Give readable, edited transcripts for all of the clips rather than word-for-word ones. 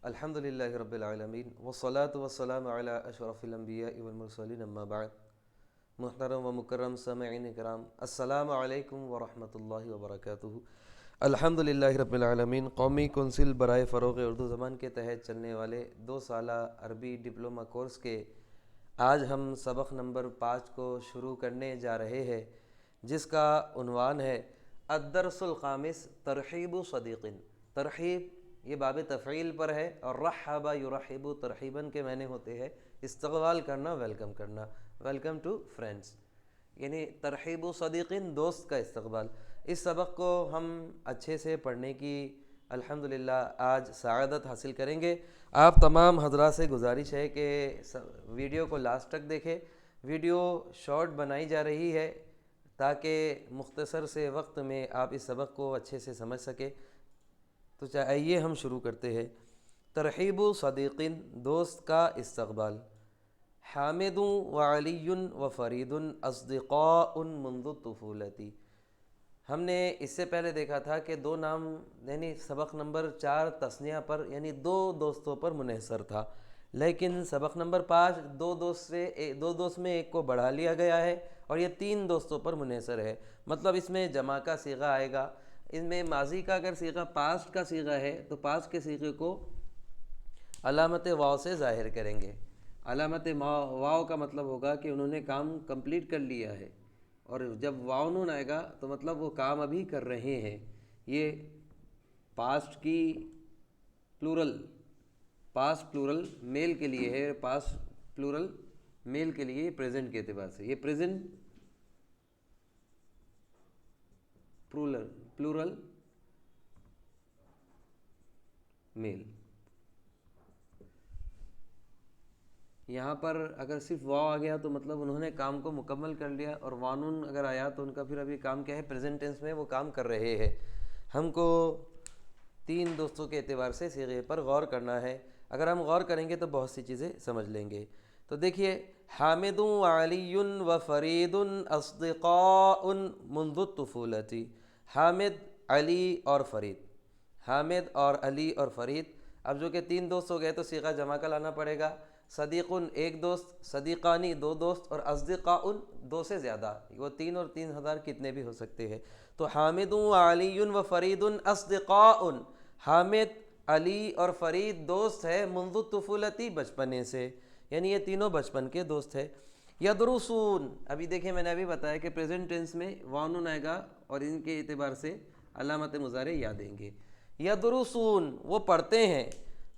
الحمدللہ رب العالمین والصلاة والسلام علی اشرف الانبیاء والمرسلین اما بعد۔ محترم و مکرم سامعین کرام، السلام علیکم ورحمۃ اللہ وبرکاتہ۔ الحمدللہ رب العالمین قومی کونسل برائے فروغ اردو زبان کے تحت چلنے والے 2 سالہ عربی ڈپلومہ کورس کے آج ہم سبق نمبر 5 کو شروع کرنے جا رہے ہیں، جس کا عنوان ہے الدرس الخامس ترحیب صدیق۔ ترحیب یہ باب تفعیل پر ہے، اور رحب یرحب ترحیباً کے معنی ہوتے ہیں استقبال کرنا، ویلکم کرنا، ویلکم ٹو فرینڈس، یعنی ترحیب صدیقین، دوست کا استقبال۔ اس سبق کو ہم اچھے سے پڑھنے کی الحمدللہ آج سعادت حاصل کریں گے۔ آپ تمام حضرات سے گزارش ہے کہ ویڈیو کو لاسٹ تک دیکھیں۔ ویڈیو شارٹ بنائی جا رہی ہے تاکہ مختصر سے وقت میں آپ اس سبق کو اچھے سے سمجھ سکیں۔ تو آئیے ہم شروع کرتے ہیں۔ ترحیب صدیقین، دوست کا استقبال۔ حامد و علی و فرید اصدقاء منذ الطفولۃ۔ ہم نے اس سے پہلے دیکھا تھا کہ 2 نام یعنی سبق نمبر 4 تثنیہ پر یعنی 2 دوستوں پر منحصر تھا، لیکن سبق نمبر 5 2 دوست میں ایک کو بڑھا لیا گیا ہے اور یہ 3 دوستوں پر منحصر ہے۔ مطلب اس میں جمع کا صیغہ آئے گا۔ اس میں ماضی کا اگر صیغہ پاسٹ کا صیغہ ہے تو پاسٹ کے صیغے کو علامت واو سے ظاہر کریں گے۔ علامت واو کا مطلب ہوگا کہ انہوں نے کام کمپلیٹ کر لیا ہے، اور جب واو نون آئے گا تو مطلب وہ کام ابھی کر رہے ہیں۔ یہ پاسٹ کی پاسٹ پلورل میل کے لیے ہے، پاسٹ پلورل میل کے لیے پریزنٹ کے اعتبار سے یہ پریزنٹ پلورل میل۔ یہاں پر اگر صرف واو آ گیا تو مطلب انہوں نے کام کو مکمل کر لیا، اور وانون اگر آیا تو ان کا پھر ابھی کام کیا ہے، پریزنٹ ٹینس میں وہ کام کر رہے ہیں۔ ہم کو 3 دوستوں کے اعتبار سے صیغے پر غور کرنا ہے۔ اگر ہم غور کریں گے تو بہت سی چیزیں سمجھ لیں گے۔ تو دیکھیے، حامد و علی و فرید اصدقاء منذ الطفولۃ۔ حامد، علی اور فرید، حامد اور علی اور فرید، اب جو کہ 3 دوست ہو گئے تو صیغہ جمع کا لانا پڑے گا۔ صدیق ایک دوست، صدیقانی 2 دوست، اور اصدقاء 2 سے زیادہ، وہ 3 اور 3000 کتنے بھی ہو سکتے ہیں۔ تو حامد و علی و فرید اصدقاء، حامد، علی اور فرید دوست ہے منذ الطفولۃ، بچپنے سے، یعنی یہ تینوں بچپن کے دوست ہیں۔ یدرسون، ابھی دیکھیں میں نے ابھی بتایا کہ پریزنٹ ٹینس میں واو آئے گا اور ان کے اعتبار سے علامت مضارع یاد دیں گے۔ یدرسون، وہ پڑھتے ہیں،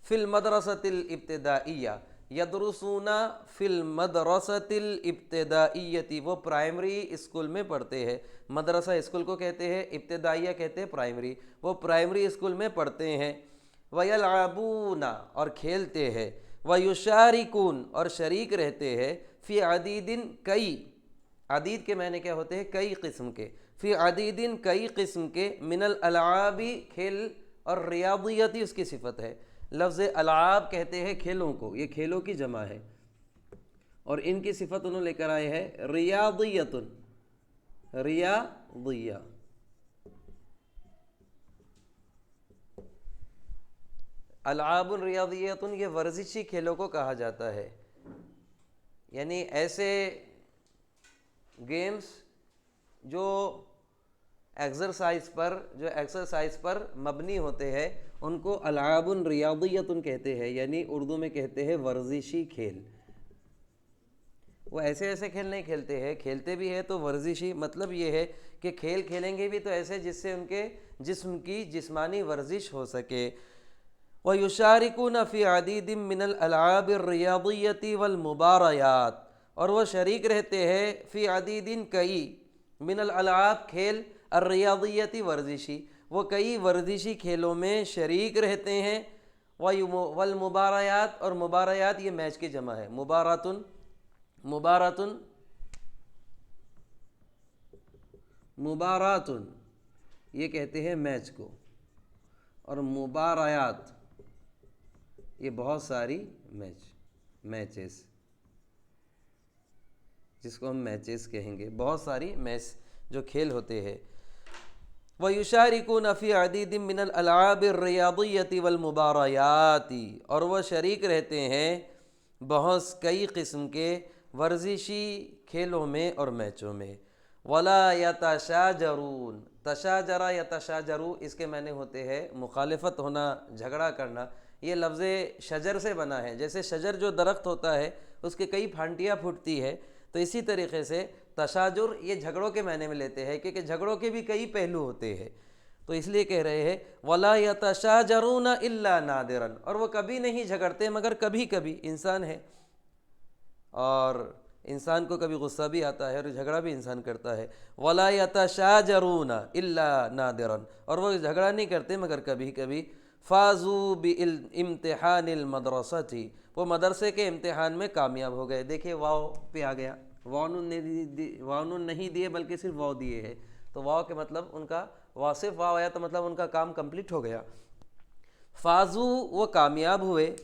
فی المدرسۃ الابتدائیہ، یدرسون فی المدرسۃ الابتدائیۃ، وہ پرائمری اسکول میں پڑھتے ہیں۔ مدرسہ اسکول کو کہتے ہیں، ابتدائیہ کہتے ہیں پرائمری، وہ پرائمری اسکول میں پڑھتے ہیں۔ وَيَلْعَبُونَ، اور کھیلتے ہیں، وَيُشَارِكُونَ، اور شریک رہتے ہیں، فی عدید، کئی، عدید کے معنی کیا ہوتے ہیں، کئی قسم کے، فی عدید، کئی قسم کے، من الالعاب، کھیل، اور ریاضیتی اس کی صفت ہے۔ لفظ العاب کہتے ہیں کھیلوں کو، یہ کھیلوں کی جمع ہے، اور ان کی صفت انہوں لے کر آئے ہیں ریاضیت، ریاضیہ۔ العاب ریاضیت، یہ ورزشی کھیلوں کو کہا جاتا ہے، یعنی ایسے گیمز جو ایکسرسائز پر مبنی ہوتے ہیں ان کو العاب ریاضیت کہتے ہیں، یعنی اردو میں کہتے ہیں ورزشی کھیل۔ وہ ایسے کھیل نہیں کھیلتے ہیں، کھیلتے بھی ہے تو ورزشی، مطلب یہ ہے کہ کھیل کھیلیں گے بھی تو ایسے جس سے ان کے جسم کی جسمانی ورزش ہو سکے۔ وَيُشَارِكُونَ فِي عَدِيدٍ مِّنَ الْأَلْعَابِ الرِّيَاضِيَّةِ وَالْمُبَارَيَاتِ، اور وہ شریک رہتے ہیں فی عدید، کئی، من الالعاب، کھیل، الریاضیتی، ورزشی، وہ کئی ورزشی کھیلوں میں شریک رہتے ہیں۔ والمباريات، اور مباريات یہ میچ کی جمع ہے، مباراتن یہ کہتے ہیں میچ کو، اور مباريات یہ بہت ساری میچز، جس کو ہم میچز کہیں گے، بہت ساری میچ جو کھیل ہوتے ہیں۔ وَيُشَارِكُونَ فِي عَدِيدٍ مِّنَ الْأَلْعَابِ الرِّيَاضِيَّةِ وَالْمُبَارَيَاتِ، اور وہ شریک رہتے ہیں بہت کئی قسم کے ورزشی کھیلوں میں اور میچوں میں۔ وَلَا يَتَشَاجَرُونَ، تشاجرا یتشاجرو اس کے معنی ہوتے ہیں مخالفت ہونا، جھگڑا کرنا۔ یہ لفظ شجر سے بنا ہے، جیسے شجر جو درخت ہوتا ہے اس کے کئی پھانٹیاں پھوٹتی ہے، تو اسی طریقے سے تشاجر یہ جھگڑوں کے معنی میں لیتے ہیں، کیونکہ جھگڑوں کے بھی کئی پہلو ہوتے ہیں، تو اس لیے کہہ رہے ہیں وَلَا يَتَشَاجَرُونَ إِلَّا نَادِرًا، اور وہ کبھی نہیں جھگڑتے مگر کبھی کبھی، انسان ہے اور انسان کو کبھی غصہ بھی آتا ہے اور جھگڑا بھی انسان کرتا ہے۔ وَلَا يَتَشَاجَرُونَ إِلَّا نَادِرًا، اور وہ جھگڑا نہیں کرتے مگر کبھی کبھی۔ فَازُوا بِالْإِمْتِحَانِ الْمَدْرَسَةِ، وہ مدرسے کے امتحان میں کامیاب ہو گئے۔ دیکھیں واو پہ آ گیا، واو نہیں دیے بلکہ صرف واو دیے ہے، تو واو کے مطلب ان کا واصف واو آیا تو مطلب ان کا کام کمپلیٹ ہو گیا۔ فازو وہ کامیاب ہوئے،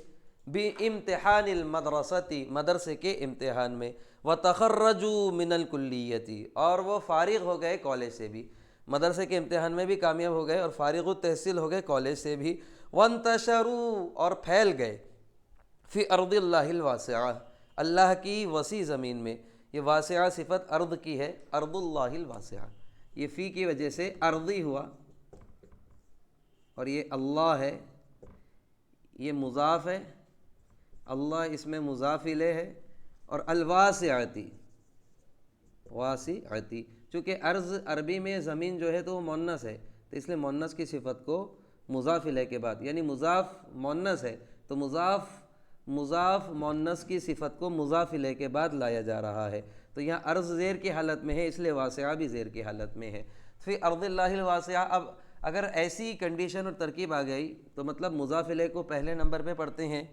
بِامْتِحَانِ الْمَدْرَسَةِ مدرسے کے امتحان میں، وَتَخَرَّجُوا مِنَ الْكُلِّيَّةِ اور وہ فارغ ہو گئے کالج سے بھی، مدرسے کے امتحان میں بھی کامیاب ہو گئے اور فارغ التحصیل ہو گئے کالج سے بھی۔ وَانْتَشَرُوا اور پھیل گئے، فی ارض اللہ الواسعہ اللہ کی وسیع زمین میں۔ یہ واسعہ صفت ارض کی ہے، ارض اللہ الواسعہ، یہ فی کی وجہ سے ارضی ہوا، اور یہ اللہ ہے، یہ مضاف ہے، اللہ اس میں مضاف الیہ ہے، اور الواسعتی واسعتی، چونکہ ارض عربی میں زمین جو ہے تو وہ مؤنث ہے، تو اس لیے مؤنث کی صفت کو مضاف الیہ کے بعد، یعنی مضاف مؤنث ہے تو مضاف مؤنث کی صفت کو مضاف الیہ کے بعد لایا جا رہا ہے، تو یہاں ارض زیر کی حالت میں ہے اس لیے واسعہ بھی زیر کی حالت میں ہے۔ فی ارض اللہ الواسعہ، اب اگر ایسی کنڈیشن اور ترکیب آ گئی تو مطلب مضاف الیہ کو پہلے نمبر پہ پڑھتے ہیں،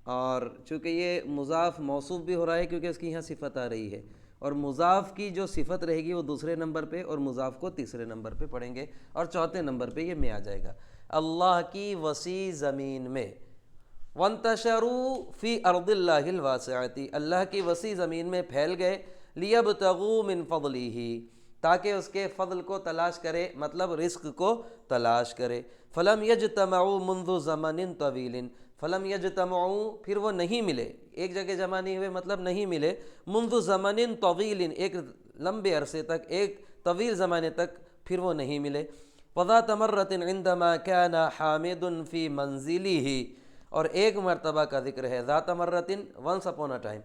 اور چونکہ یہ مضاف موصوف بھی ہو رہا ہے کیونکہ اس کی یہاں صفت آ رہی ہے، اور مضاف کی جو صفت رہے گی وہ دوسرے نمبر پہ اور مضاف کو تیسرے نمبر پہ پڑھیں گے، اور چوتھے نمبر پہ یہ میں آ جائے گا، اللہ کی وسیع زمین میں۔ وَانْتَشَرُوا فِي أَرْضِ اللَّهِ الْوَاسِعَةِ اللہ کی وسیع زمین میں پھیل گئے، لِيَبْتَغُوا مِنْ فَضْلِهِ تاکہ اس کے فضل کو تلاش کرے، مطلب رزق کو تلاش کرے۔ فَلَمْ يَجْتَمَعُوا مُنْذُ زَمَنٍ طَوِيلٍ فَلَمْ يَجْتَمَعُوا پھر وہ نہیں ملے، ایک جگہ جمع نہیں ہوئے مطلب نہیں ملے، مُنْذُ زَمَنٍ طَوِيلٍ ایک لمبے عرصے تک، ایک طویل زمانے تک پھر وہ نہیں ملے۔ وَذَاتَ مَرَّةٍ عِنْدَمَا كَانَ حَامِدٌ فِي مَنْزِلِهِ اور ایک مرتبہ کا ذکر ہے، ذات مرتن ونس اپون اے ٹائم،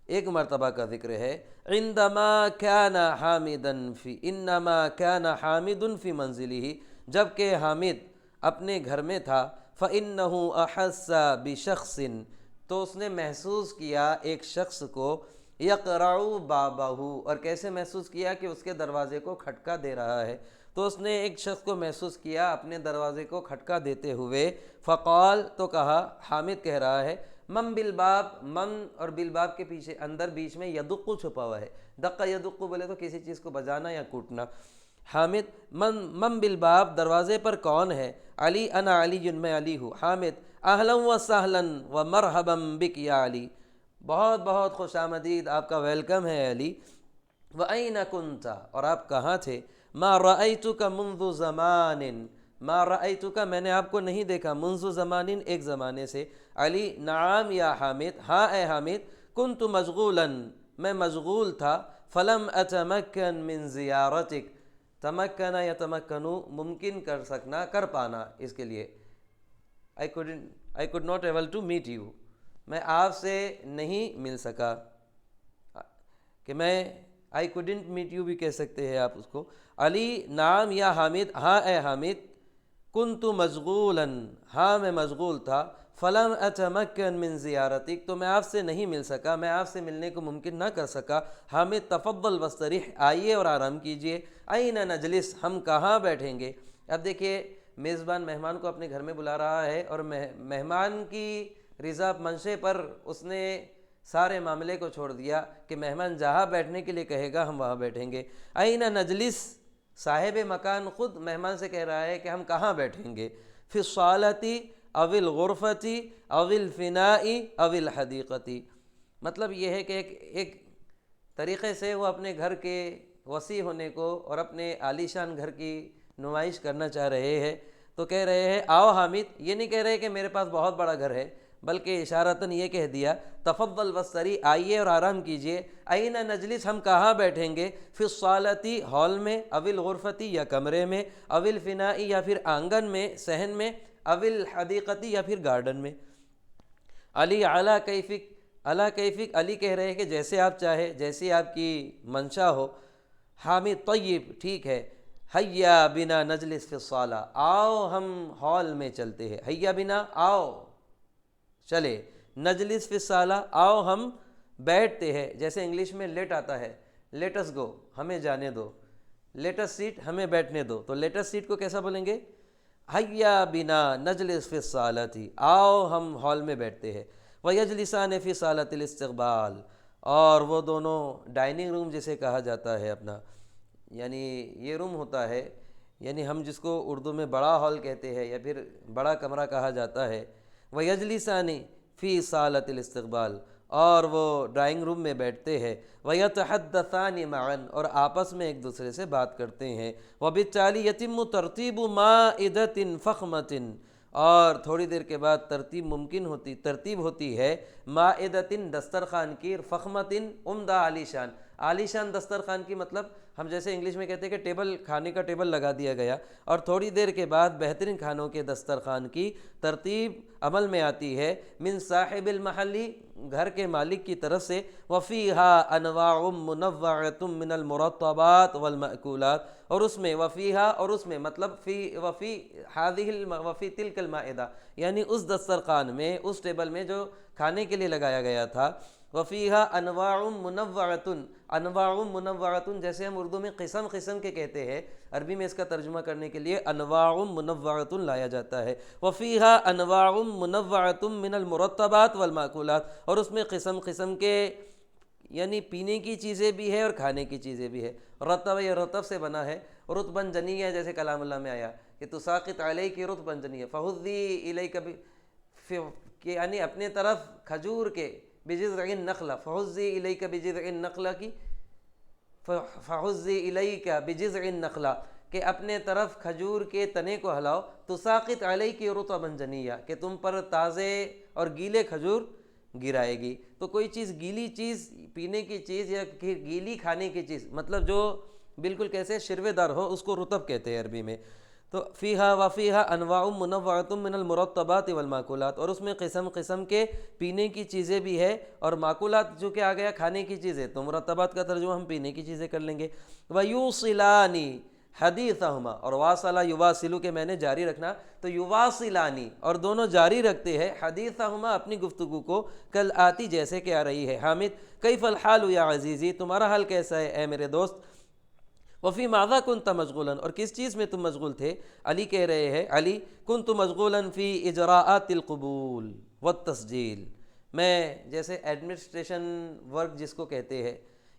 ایک مرتبہ کا ذکر ہے، عندما كان حامدا فی انما كان حامد فی منزلہ جب کہ حامد اپنے گھر میں تھا، فإنه أحس بشخص تو اس نے محسوس کیا ایک شخص کو، یقرع بابہ اور کیسے محسوس کیا کہ اس کے دروازے کو کھٹکا دے رہا ہے، تو اس نے ایک شخص کو محسوس کیا اپنے دروازے کو کھٹکا دیتے ہوئے، فقال تو کہا، حامد کہہ رہا ہے، من بالباب، من اور بالباب کے پیچھے اندر بیچ میں یدق چھپا ہوا ہے، دقہ یدق بولے تو کسی چیز کو بجانا یا کوٹنا۔ حامد من بالباب دروازے پر کون ہے؟ علی انا علی میں علی ہوں۔ حامد اہلا و سہلا و مرحبا بک یا علی، بہت بہت خوش آمدید، آپ کا ویلکم ہے علی۔ وَأَيْنَ كُنْتَ اور آپ کہاں تھے؟ مَا رَأَيْتُكَ مُنْذُ زَمَانٍ مَا رَأَيْتُكَ میں نے آپ کو نہیں دیکھا، منذ زمانٍ ایک زمانے سے۔ علی نعم یا حامد، ہاں اے حامد، كنت مشغولا میں مشغول تھا، فلم اتمکن من زیارتک تمکن یتمکنو ممکن کر سکنا، کر پانا، اس کے لیے I could not able to meet you میں آپ سے نہیں مل سکا، کہ میں I couldn't meet you بھی کہہ سکتے ہیں آپ اس کو۔ علی نعم یا حامد، ہاں اے حامد، کنت مشغولا ہاں میں مشغول تھا، فلم اتمکن من زیارتک تو میں آپ سے نہیں مل سکا، میں آپ سے ملنے کو ممکن نہ کر سکا۔ حامد تفضل واستریح آئیے اور آرام کیجئے۔ این نجلس ہم کہاں بیٹھیں گے؟ اب دیکھیے میزبان مہمان کو اپنے گھر میں بلا رہا ہے، اور مہمان کی رضا منشے پر اس نے سارے معاملے کو چھوڑ دیا کہ مہمان جہاں بیٹھنے کے لیے کہے گا ہم وہاں بیٹھیں گے۔ این نجلس صاحب مکان خود مہمان سے کہہ رہا ہے کہ ہم کہاں بیٹھیں گے۔ فی الصالۃ او الغرفۃ او الفناء او الحدیقۃ مطلب یہ ہے کہ ایک طریقے سے وہ اپنے گھر کے وسیع ہونے کو اور اپنے عالیشان گھر کی نمائش کرنا چاہ رہے ہیں تو کہہ رہے ہیں آؤ حامد، یہ نہیں کہہ رہے کہ میرے پاس بہت بڑا گھر ہے، بلکہ اشارتاً یہ کہہ دیا تفضل وسری، آئیے اور آرام کیجئے، این نجلس، ہم کہاں بیٹھیں گے، فی الصالتی، ہال میں، اول غرفتی یا کمرے میں، اول فنائی یا پھر آنگن میں صحن میں، اول حدیقتی یا پھر گارڈن میں۔ علی اعلیٰ کیفک، اعلیٰ کیفک، علی کہہ رہے ہیں کہ جیسے آپ چاہے، جیسی آپ کی منشا ہو۔ حامد طیب، ٹھیک ہے، حیا بنا نجلس فی الصالہ، آؤ ہم ہال میں چلتے ہیں، حیا بنا، آؤ چلے، نجلس فی الصالہ، آؤ ہم بیٹھتے ہیں، جیسے انگلش میں لیٹ آتا ہے، لیٹ اس گو، ہمیں جانے دو، لیٹ اس سیٹ، ہمیں بیٹھنے دو، تو لیٹ اس سیٹ کو کیسا بولیں گے، حیا بنا نجلس فی الصالۃ، آؤ ہم ہال میں بیٹھتے ہیں۔ ویجلسان فی صالۃ الاستقبال، اور وہ دونوں ڈائننگ روم جسے کہا جاتا ہے اپنا، یعنی یہ روم ہوتا ہے، یعنی ہم جس کو اردو میں بڑا ہال کہتے ہیں یا پھر بڑا کمرہ کہا جاتا ہے، ویجلسان فی صالۃ الاستقبال، اور وہ ڈرائنگ روم میں بیٹھتے ہیں، ویتحدثان معا، اور آپس میں ایک دوسرے سے بات کرتے ہیں، وبالتالی یتم ترتیب مائدۃ فخمۃ، اور تھوڑی دیر کے بعد ترتیب ہوتی ہے مائدۃ، دسترخوان کی، فخمۃ، عمدہ، عالیشان، عالیشان دسترخوان کی، مطلب ہم جیسے انگلش میں کہتے ہیں کہ ٹیبل، کھانے کا ٹیبل لگا دیا گیا، اور تھوڑی دیر کے بعد بہترین کھانوں کے دسترخوان کی ترتیب عمل میں آتی ہے، من صاحب المحلی، گھر کے مالک کی طرف سے، وفیہا انواع منوعۃ من المرطبات والمأکولات، اور اس میں وفیہا، اور اس میں مطلب وفی تلک المائدہ، یعنی اس دسترخوان میں، اس ٹیبل میں جو کھانے کے لیے لگایا گیا تھا، وفیہا انواع منوعۃ، انواع منوعۃ، جیسے ہم اردو میں قسم قسم کے کہتے ہیں، عربی میں اس کا ترجمہ کرنے کے لیے انواع منوعۃ لایا جاتا ہے، وفیہا انواع منوعۃ من المرطبات والمأکولات، اور اس میں قسم قسم کے، یعنی پینے کی چیزیں بھی ہے اور کھانے کی چیزیں بھی ہے۔ رطب، یہ رطب سے بنا ہے، رطبا جنیہ، جیسے کلام اللہ میں آیا کہ تساقط علیک رطبا جنیہ، فہذی الیک، کہ یعنی اپنے طرف کھجور کے، بجذع النخلہ، فہذی الیک بجذع النخلہ کی، فہذی الیک بجذع النخلہ، کہ اپنے طرف کھجور کے تنے کو ہلاؤ، تساقط علیک رطبا جنیہ، کہ تم پر تازے اور گیلے کھجور گرائے گی۔ تو کوئی چیز، گیلی چیز، پینے کی چیز یا گیلی کھانے کی چیز، مطلب جو بالکل کیسے شروے دار ہو، اس کو رطب کہتے ہیں عربی میں۔ تو فیہا وفیہا انواع منوعۃ من المرطبات والماکولات، اور اس میں قسم قسم کے پینے کی چیزیں بھی ہے، اور ماکولات جو کہ آ گیا کھانے کی چیزیں، تو مرتبات کا ترجمہ ہم پینے کی چیزیں کر لیں گے۔ ویوصلانی حدیثہما، اور واصلہ یواصلو کے میں نے جاری رکھنا، تو یواصلانی، اور دونوں جاری رکھتے ہیں، حدیثہما، اپنی گفتگو کو، کل آتی، جیسے کہ آ رہی ہے۔ حامد کیف الحال یا عزیزی، تمہارا حال کیسا ہے اے میرے دوست؟ وفی ماذا کنت مشغولا، اور کس چیز میں تم مشغول تھے؟ علی کہہ رہے ہیں، علی کنت مشغولا فی اجراءات القبول والتسجیل، میں جیسے ایڈمنسٹریشن ورک جس کو کہتے ہیں،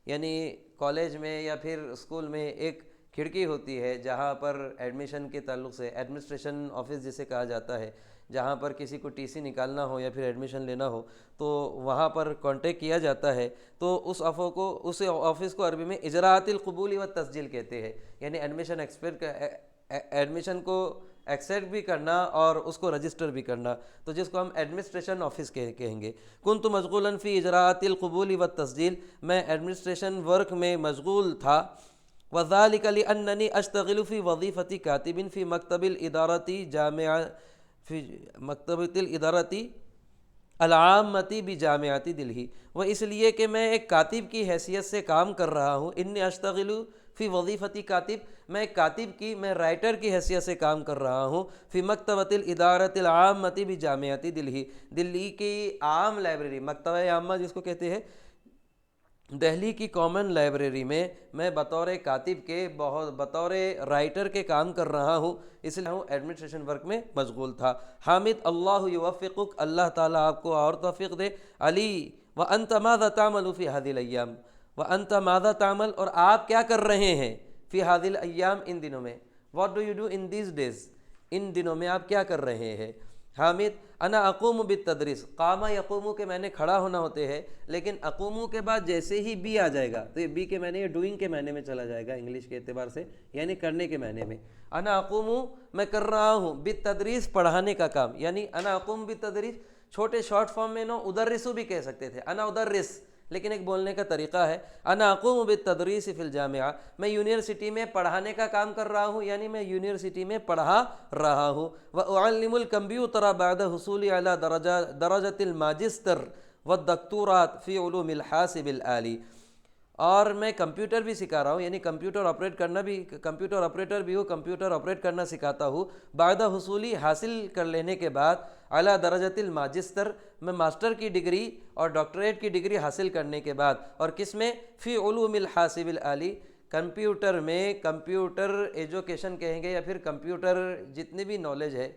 یعنی کالج میں یا پھر اسکول میں ایک کھڑکی ہوتی ہے جہاں پر ایڈمیشن کے تعلق سے، ایڈمنسٹریشن آفس جسے کہا جاتا ہے، جہاں پر کسی کو ٹی سی نکالنا ہو یا پھر ایڈمیشن لینا ہو تو وہاں پر کانٹیکٹ کیا جاتا ہے، تو اس آفس کو عربی میں اجراءات القبول و تسجیل کہتے ہیں، یعنی ایڈمیشن کو ایکسیپٹ بھی کرنا اور اس کو رجسٹر بھی کرنا، تو جس کو ہم ایڈمنسٹریشن آفس کہیں گے۔ کنت مشغولا فی اجراءات القبول و تسجیل، میں ایڈمنسٹریشن ورک میں مشغول تھا، وذلك لأنني أشتغل في وظيفة كاتب في مكتب الإدارة العامة بجامعة دلہی، وہ اس لیے کہ میں ایک کاتب کی حیثیت سے کام کر رہا ہوں، انی اشتغل فی وظیفتی کاتب، میں ایک کاتب کی، میں رائٹر کی حیثیت سے کام کر رہا ہوں، فی مکتبۃ الادارۃ العامۃ بجامعۃ دلہی، دلی کی عام لائبریری، مکتبہ عامہ جس کو کہتے ہیں، دہلی کی کامن لائبریری میں بطور کاتب کے، بطور رائٹر کے کام کر رہا ہوں، اس لیے ایڈمنسٹریشن ورک میں مشغول تھا۔ حامد اللہ یوفقک، اللہ تعالیٰ آپ کو اور توفیق دے۔ علی وانت ماذا تعمل فی هذه الايام، وانت ماذا تعمل، اور آپ کیا کر رہے ہیں، فی هذه الايام، ان دنوں میں، what do you do in these days، ان دنوں میں آپ کیا کر رہے ہیں؟ حامد انا اقوم بالتدریس، قامہ یقوم کے معنی کھڑا ہونا ہوتے ہیں، لیکن اقوم کے بعد جیسے ہی بی آ جائے گا تو یہ بی کے معنی یہ ڈوئنگ کے معنی میں چلا جائے گا انگلش کے اعتبار سے، یعنی کرنے کے معنی میں۔ انا اقوم میں کر رہا ہوں، بالتدریس پڑھانے کا کام، یعنی انا اقوم بالتدریس چھوٹے شارٹ فارم میں نو ادرسو بھی کہہ سکتے تھے، انا ادرس، لیکن ایک بولنے کا طریقہ ہے۔ انا اقوم بالتدریس فی الجامعہ، میں یونیورسٹی میں پڑھانے کا کام کر رہا ہوں، یعنی میں یونیورسٹی میں پڑھا رہا ہوں۔ واعلم الکمپیوٹر بعد حصول علی درجۃ الماجسٹر والدکتورات فی علوم الحاسب الآلی، اور میں کمپیوٹر بھی سکھا رہا ہوں، یعنی کمپیوٹر آپریٹ کرنا بھی، کمپیوٹر آپریٹر بھی ہوں، کمپیوٹر آپریٹ کرنا سکھاتا ہوں۔ بعد حصولی حاصل کر لینے کے بعد اعلیٰ درجۃ الماجسٹر، میں ماسٹر کی ڈگری اور ڈاکٹریٹ کی ڈگری حاصل کرنے کے بعد، اور کس میں؟ فی علوم الحاسب الآلی، کمپیوٹر میں، کمپیوٹر ایجوکیشن کہیں گے یا پھر کمپیوٹر جتنی بھی نالج ہے،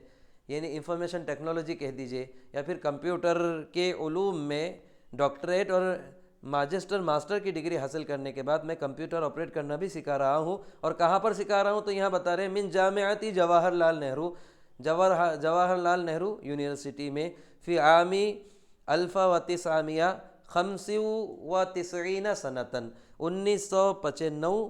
یعنی انفارمیشن ٹیکنالوجی کہہ دیجئے، یا پھر کمپیوٹر کے علوم میں ڈاکٹریٹ اور ماجسٹر ماسٹر کی ڈگری حاصل کرنے کے بعد میں کمپیوٹر آپریٹ کرنا بھی سکھا رہا ہوں۔ اور کہاں پر سکھا رہا ہوں تو یہاں بتا رہے ہیں من جامعتی جواہر لال نہرو، جواہر لال نہرو یونیورسٹی میں، فی عامی 1995 سنتاً، 1995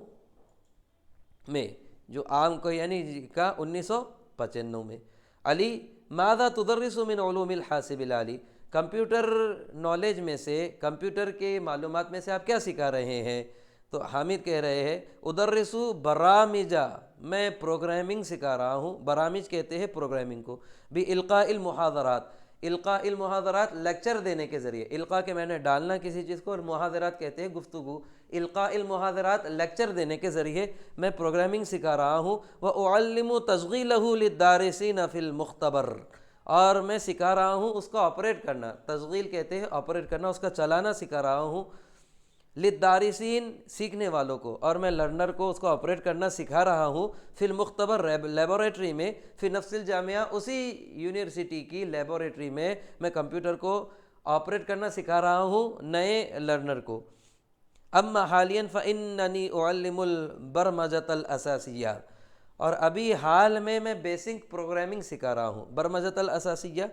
میں، جو عام کو یعنی کا 1995 میں۔ علی ماذا تدرس من علوم الحاسب الآلی، کمپیوٹر نالج میں سے، کمپیوٹر کے معلومات میں سے آپ کیا سکھا رہے ہیں؟ تو حامد کہہ رہے ہیں ادرسو برامجہ، میں پروگرامنگ سکھا رہا ہوں، برامج کہتے ہیں پروگرامنگ کو، بالقاء المحاضرات، القاء المحاضرات لیکچر دینے کے ذریعے، القاء کے معنی ڈالنا کسی چیز کو، اور محاضرات کہتے ہیں گفتگو، القاء المحاضرات لیکچر دینے کے ذریعے میں پروگرامنگ سکھا رہا ہوں۔ وَأُعَلِّمُ تَشْغِيلَهُ لِلدَّارِسِينَ فِي الْمُخْتَبَرِ، اور میں سکھا رہا ہوں اس کو آپریٹ کرنا، تشغیل کہتے ہیں آپریٹ کرنا، اس کا چلانا سکھا رہا ہوں، للدارسین سیکھنے والوں کو، اور میں لرنر کو اس کو آپریٹ کرنا سکھا رہا ہوں، فی المختبر لیبوریٹری میں، فی نفس الجامعہ اسی یونیورسٹی کی لیبوریٹری میں میں کمپیوٹر کو آپریٹ کرنا سکھا رہا ہوں نئے لرنر کو۔ اما حالیا فإننی اعلم البرمجۃ الاساسیہ، اور ابھی حال میں بیسک پروگرامنگ سکھا رہا ہوں، برمجۃ الاساسیہ،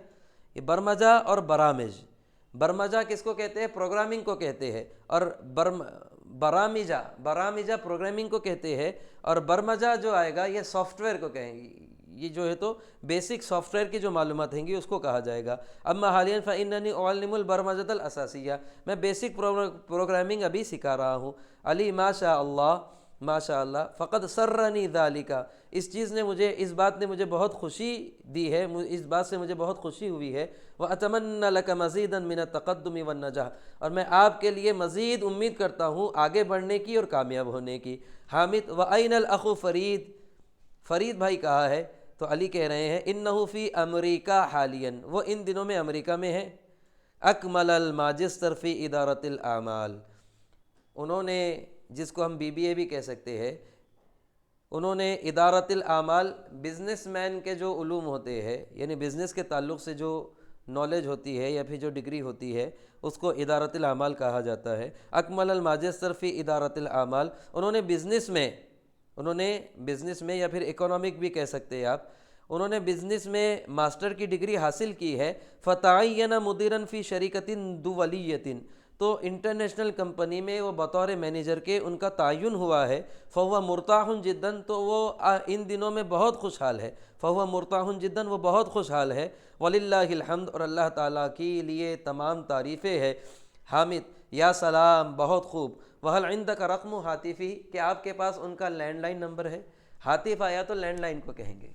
یہ برمجہ اور برامج، برمجہ کس کو کہتے ہیں؟ پروگرامنگ کو کہتے ہیں، اور برامجہ پروگرامنگ کو کہتے ہیں، اور برمجہ جو آئے گا یہ سافٹ ویئر کو کہیں گے، یہ جو ہے تو بیسک سافٹ ویئر کی جو معلومات ہیں گی اس کو کہا جائے گا۔ اما حالیا فإننی اعلم البرمجۃ الاساسیہ، میں بیسک پروگرامنگ ابھی سکھا رہا ہوں۔ علی ماشاء اللہ، ماشاء اللہ، فقد سرنی ذالک، اس چیز نے مجھے، اس بات نے مجھے بہت خوشی دی ہے، اس بات سے مجھے بہت خوشی ہوئی ہے۔ وَأَتَمَنَّ لَكَ مَزِيدًا مِنَ التَّقَدُّمِ وَالنَّجَاحِ، اور میں آپ کے لیے مزید امید کرتا ہوں آگے بڑھنے کی اور کامیاب ہونے کی۔ حامد وَأَيْنَ الْأَخُ فرید، فرید بھائی کہا ہے؟ تو علی کہہ رہے ہیں اِنَّهُ فِي امریکہ حاليًا، وہ ان دنوں میں امریکہ میں ہے۔ اکمل الماجسٹر فی ادارۃ الاعمال، انہوں نے، جس کو ہم BBA بھی کہہ سکتے ہیں، انہوں نے ادارۃ الاعمال، بزنس مین کے جو علوم ہوتے ہیں، یعنی بزنس کے تعلق سے جو نالج ہوتی ہے یا پھر جو ڈگری ہوتی ہے اس کو ادارۃ الاعمال کہا جاتا ہے۔ اکمل الماجسٹر فی ادارۃ الاعمال، انہوں نے بزنس میں یا پھر اکنامک بھی کہہ سکتے ہیں آپ، انہوں نے بزنس میں ماسٹر کی ڈگری حاصل کی ہے۔ فتعین مدیراً فی شریکۃ دولیۃ، تو انٹرنیشنل کمپنی میں وہ بطور مینیجر کے ان کا تعین ہوا ہے۔ فہو مرتاح جداً، تو وہ ان دنوں میں بہت خوشحال ہے۔ فہو مرتاح جداً، وہ بہت خوشحال ہے۔ وللہ الحمد، اور اللہ تعالیٰ کے لیے تمام تعریفیں ہے۔ حامد یا سلام، بہت خوب۔ وہل عندک رقم ہاتفی، کہ آپ کے پاس ان کا لینڈ لائن نمبر ہے؟ ہاتف آیا تو لینڈ لائن کو کہیں گے،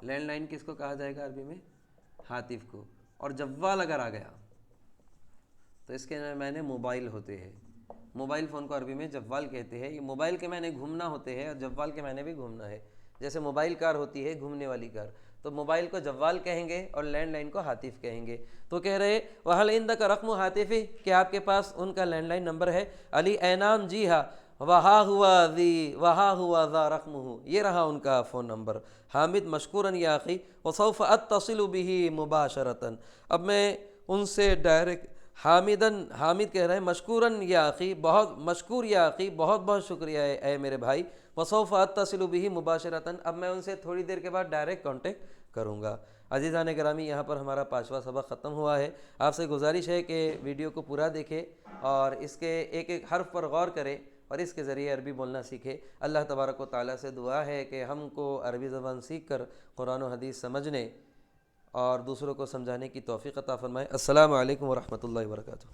لینڈ لائن کس کو کہا جائے گا عربی میں؟ ہاتف کو۔ اور جوال اگر آ گیا تو اس کے معنی موبائل ہوتے ہیں، موبائل فون کو عربی میں جوال کہتے ہیں۔ یہ موبائل کے معنی گھومنا ہوتے ہیں اور جوال کے معنی بھی گھومنا ہے، جیسے موبائل کار ہوتی ہے گھومنے والی کار، تو موبائل کو جوال کہیں گے اور لینڈ لائن کو ہاتف کہیں گے۔ تو کہہ رہے وَهَلْ عِنْدَكَ رَقْمُ هَاتِفِ، کہ آپ کے پاس ان کا لینڈ لائن نمبر ہے؟ علی اینام، جی ہاں، وَهَا هُوَ ذَا رَقْمُهُ، یہ رہا ان کا فون نمبر۔ حامد مشکوراً یا اخی، وَسَوْفَ أَتَّصِلُ بِهِ مُبَاشَرَةً، اب میں ان سے حامد کہہ رہے ہیں مشکوراً یا اخی، بہت مشکور یا اخی، بہت بہت شکریہ اے میرے بھائی، وسوف اتصل به مباشرتاً، اب میں ان سے تھوڑی دیر کے بعد ڈائریکٹ کانٹیکٹ کروں گا۔ عزیزان گرامی، یہاں پر ہمارا 5واں سبق ختم ہوا ہے۔ آپ سے گزارش ہے کہ ویڈیو کو پورا دیکھیں اور اس کے ایک ایک حرف پر غور کریں اور اس کے ذریعے عربی بولنا سیکھیں۔ اللہ تبارک و تعالیٰ سے دعا ہے کہ ہم کو عربی زبان سیکھ کر قرآن و حدیث سمجھنے اور دوسروں کو سمجھانے کی توفیق عطا فرمائے۔ السلام علیکم ورحمۃ اللہ وبرکاتہ۔